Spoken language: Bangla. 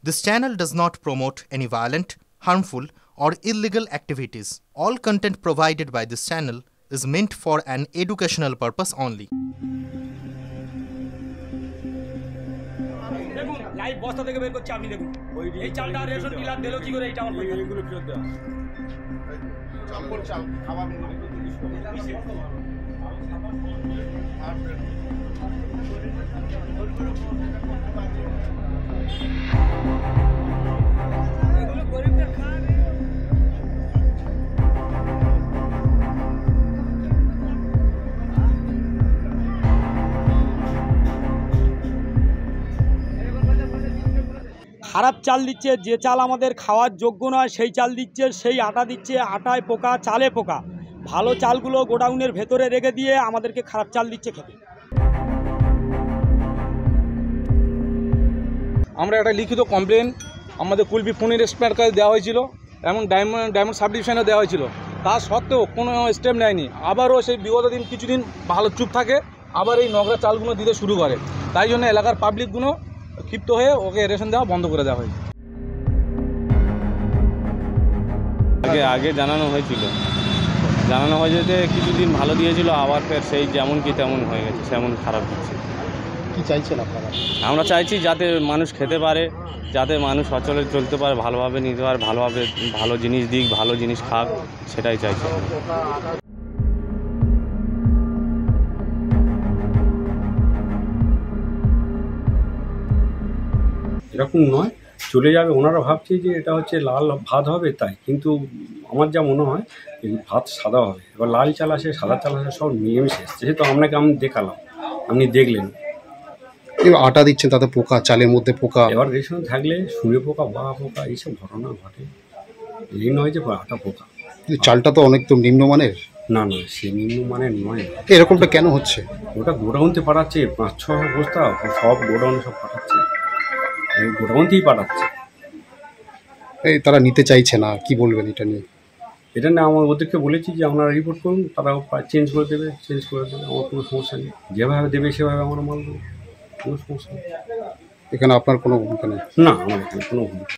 This channel does not promote any violent, harmful, or illegal activities. All content provided by this channel is meant for an educational purpose only. দেখুন লাইভ বস্তা থেকে বের করছি আপনি দেখুন এই চালটা রেশন ডিলার দিলো কি করে এটা আমার এইগুলো ফেরত দেওয়া চাল খাবার এগুলো গরিবদের খাবে। খারাপ চাল দিচ্ছে, যে চাল আমাদের খাওয়ার যোগ্য নয় সেই চাল দিচ্ছে, সেই আটা দিচ্ছে, আটায় পোকা, চালে পোকা। ভালো চালগুলো গোডাউনের ভেতরে রেখে দিয়ে আমাদেরকে খারাপ চাল দিচ্ছে খেতে। আমরা একটা লিখিত কমপ্লেন আমাদের কুলপি পুনির স্প্যার কাছে দেওয়া হয়েছিল এবং ডায়মন্ড সাব ডিভিশনে দেওয়া হয়েছিল, তা সত্ত্বেও কোনো স্টেপ নেয়নি। আবারও সেই বিগত দিন কিছুদিন ভালো চুপ থাকে, আবার এই নোংরা চালগুলো দিতে শুরু করে। তাই জন্য এলাকার পাবলিকগুলো ক্ষিপ্ত হয়ে ওকে রেশন দেওয়া বন্ধ করে দেওয়া হয়েছে। আগে জানানো হয়েছিল যে কিছুদিন ভালো দিয়েছিল, আবার ফের সেই যেমন কি তেমন হয়ে গেছে, সেমন খারাপ দিচ্ছে। কি চাইছেন আপনারা? আমরা চাইছি যাতে মানুষ খেতে পারে, যাতে মানুষ অচলে চলতে পারে, ভালোভাবে নিতে পারে, ভালোভাবে ভালো জিনিস দিক, ভালো জিনিস খাক, সেটাই চাইছি। এরকম নয়, চলে যাবে। ওনারা ভাবছে যে এটা হচ্ছে লাল ভাত হবে, তাই কিন্তু আমার যা মনে হয় এই ভাত সাদা হবে। এবার লাল চাল আসে, সাদা চাল আসে, সব মিলেমিশে এসছে। যেহেতু আপনাকে আমি দেখালাম, আপনি দেখলেন। এবার আটা দিচ্ছেন, তাতে পোকা, চালের মধ্যে পোকা। এবার রেশন থাকলে শুনে পোকা, বা পোকা, এইসব ঘটনা ঘটে। এই নয় যে আটা পোকা। চালটা তো অনেক তো নিম্নমানের। না না, সে নিম্নমানের নয়। এরকমটা কেন হচ্ছে? ওটা গোডাউনতে পাঠাচ্ছে, 5-6 বস্তা সব গোডাউনে সব পাঠাচ্ছে, গোডাউনতেই পাঠাচ্ছে। এই তারা নিতে চাইছে না, কি বলবেন এটা নিয়ে? এটা না, আমার ওদেরকে বলেছি যে আপনারা রিপোর্ট করুন, তারা চেঞ্জ করে দেবে। আমার কোনো সমস্যা নেই, যেভাবে দেবে সেভাবে আমরা মাল দেবো, কোনো সমস্যা নেই। এখানে আপনার কোনো ভূমিকা নেই? না, আমার এখানে কোনো ভূমিকা।